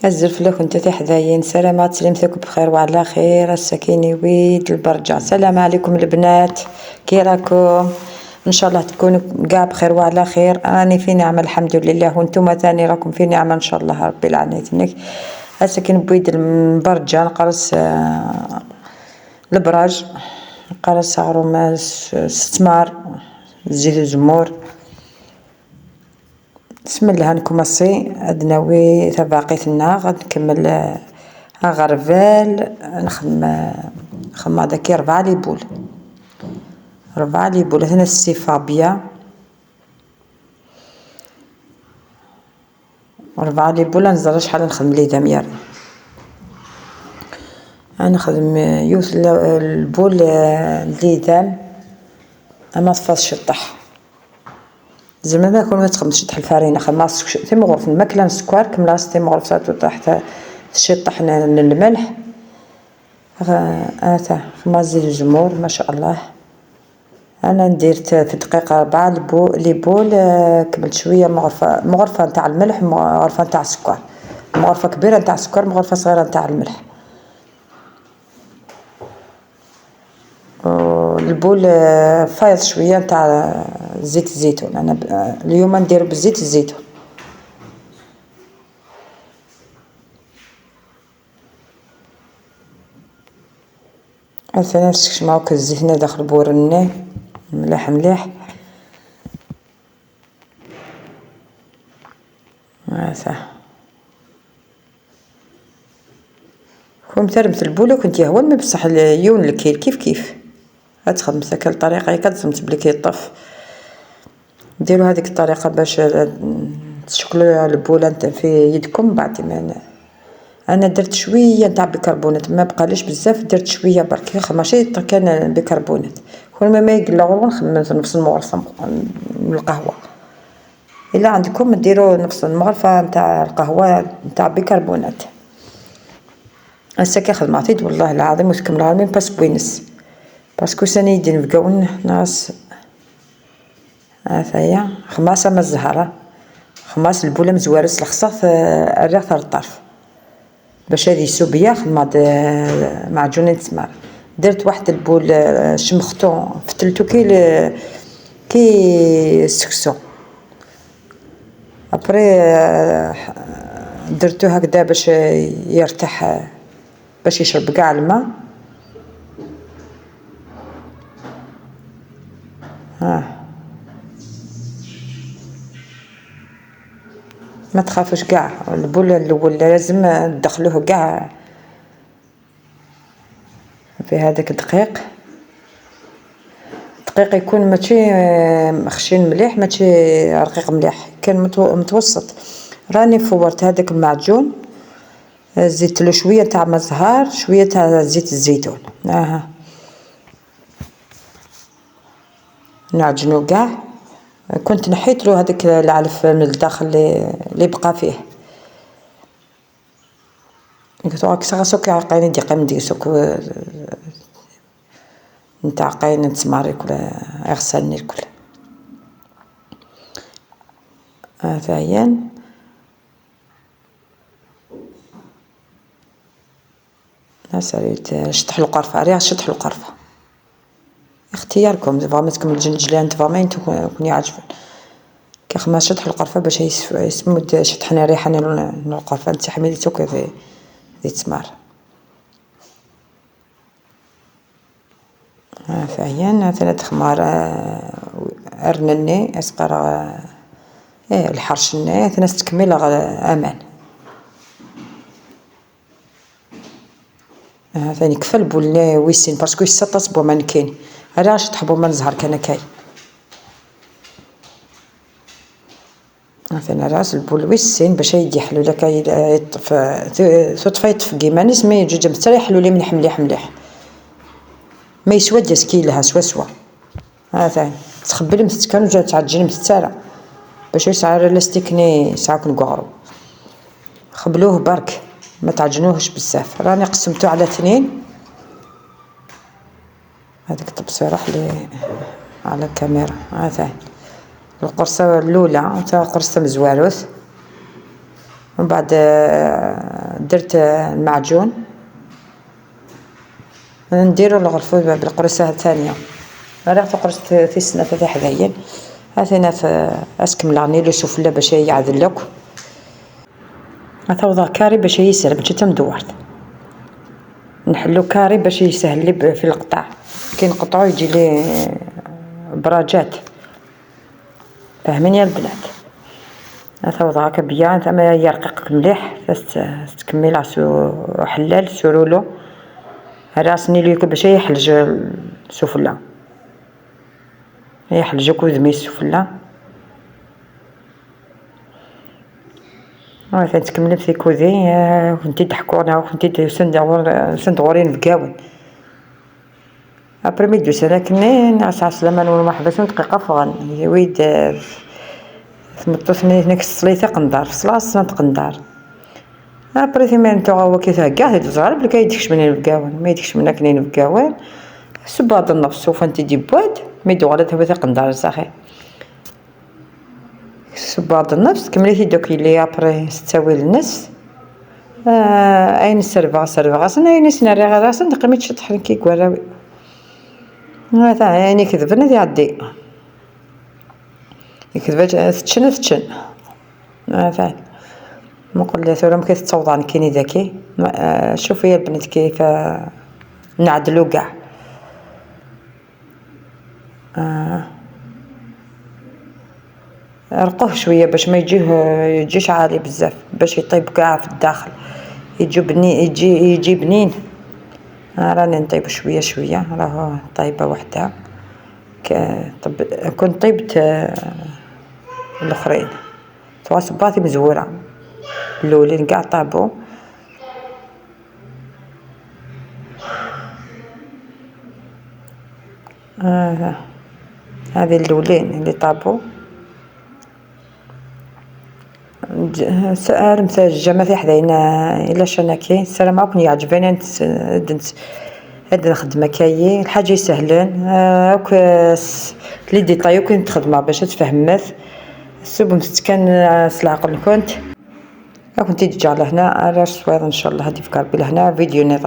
الزلف لو كنت حذاين. سلامات سلمتك بخير وعلى خير. السكيني ويد البرجع. السلام عليكم البنات، كي راكم؟ ان شاء الله تكونوا كاع بخير وعلى خير. راني في نعمه الحمد لله، وانتم ثاني راكم في نعمه ان شاء الله ربي العالمين. السكين بويد البرجع نقرص البراج، نقرص عروم ستمار زيت الزمور. بسم الله نكمصي ادناوي تباقيتنا غادي نكمل غرفال. نخدم هذاك 4 ليبول، 4 ليبول. هنا السيفابيا 4 ليبول. نزرج شحال نخدم لي دمير. نخدم يوث البول الليدام اما صفاش شطح زعما ما يكون ما تخدمش شطح الفارينه. خماس ثم غرف الماكله السكر كملا ثم غرف تحت الشطح الملح. خماس زيت الزمور ما شاء الله. انا ندير في دقيقه 4 ليبول. كملت شويه مغرفه نتاع الملح، مغرفه نتاع السكر، مغرفه كبيره نتاع السكر، مغرفه صغيره نتاع الملح. البول فايض شويه نتاع زيت الزيتون. انا اليوم ندير بزيت الزيتون. مثلا نسكش معاك الزيت هنا داخل بورني مليح مليح. كون ترمت البوله كنت يهون ما بصح اليون الكيل كيف غتخدم هكا الطريقه كتزمت بلي كيطف. ديروا هذيك الطريقه باش تشكلوا البوله في يدكم. بعد ما انا درت شويه نتاع بيكربونات، ما بقاليش بزاف، درت شويه برك ماشي كان بيكربونات. كل ما يقلعوا نخدم نفس المغرفه من القهوه. الا عندكم ديروا نفس المغرفه نتاع القهوه نتاع بيكربونات. هسا كي خدمت والله العظيم وتكمل عامين باس بوينس باسكو ساني يدي نبقاو ناس. هي خماسه من الزهره، خماس البوله مزوارس الخصاص الريح الطرف باش هذه السوبيه خدمت معجون التمر. درت واحد البول شمختو فتلتو كي سكسو. ابري درتو هكذا باش يرتاح، باش يشرب كاع الماء. ما تخافوش كاع البول الاول لازم تدخلوه كاع في هذاك الدقيق يكون ماشي خشين مليح ماشي رقيق مليح، كان متوسط. راني فورت هذاك المعجون، زدت له شويه تاع ما زهر، شويه تاع زيت الزيتون. نعجنو كاع. كنت نحيت له هذاك العلف من الداخل اللي بقى فيه. قلت راك سوك عقيني دقيقه من سوك نتاع قاين تسماري كل اغسلني الكل. هي ساليت شطح القرفه، راه شطح القرفه اختياركم. فما تكمل الجنجلان فما انتو كون يعجبن كي خما شطح القرفه باش يسمد شطحنا ريحه القرفه انت حميلي توك في تسمار. فهي 3 خمار ارنني اسقر الحرشني 3 تكميل امان. ثاني كفى البول ويسين باسكو يسطس بو ما كاين. راه شطح بو ما نزهر كان كاين. مثلا راس البول ويسين باش يدي حلو لك يطف يطف كيما نسمي جوج متر يحلو لي مليح مليح مليح ما يسود سكي لها سوا. ثاني تخبل متسكن وجا تعجن متسارع باش يسعر لاستيكني ساعكن كغرو. خبلوه برك ما تعجنوهش بزاف. راني قسمته على 2. هذيك التبصيره لي على الكاميرا. ثاني القرصه الاولى تاع قرصه مزواروث، ومن بعد درت المعجون نديرو الغرفة بالقرصة الثانية. راه قرصت في السنة تاع حذايا هاثينا في اسكملاني لو سوفلا باش يعذلك هذا كاري باش يسهل باش تمدورت نحلو كاري باش يسهل لي في القطع كي نقطعو يجي لي براجات فاهمين يا البنات. هذا هكا بيان ثم يرقق مليح تكمل عسو حلال سورولو راسني ليك باش يحلج السفلة يحلجك وذمي السفلة تكملي في كوزي كنتي تحكونا وكنتي سندغورين بكاون ابري ميدو سلاكنين عساس لما والمرحبا دقيقه فغن ويد ثمطوثني هناك الصليته قندار في صلاص قندار ابري ثمن نتا هو كي كاع تزغر بلا كيديكش منين بكاون ما يديكش منا كنين بكاون سباط النفس وفانتي دي بواد ميدو غادا ثبت قندار صاحي سباط النفس كمليتي دوك لي ابري تساوي النص اين سرفا اين سناري راسن تقمي تشطح كي كوراوي هذا يعني كذبنا ذي عدي كذبت تشن فعلا ما نقول لها ثورة ما كتتصوض كيني ذكي شوفي يا البنات كيف نعدلو كاع رقوه شويه باش ما يجيش عالي بزاف باش يطيب كاع في الداخل يجي بنين راني نطيب شويه راه طايبه وحده كنت طيبت الاخرين توا صباطي مزوره الاولين كاع طابو هذه الاولين اللي طابو سؤال مثل الجامعة حداينا إلا شناكي السلام عليكم يعجبني هاد الخدمة كايي الحاجة يسهلن هاك لي ديطاي كنت تخدمها باش تفهمت السبب كان سلعقل كنت كنت تجي على هنا على الصوير ان شاء الله هادي في قلبي لهنا فيديو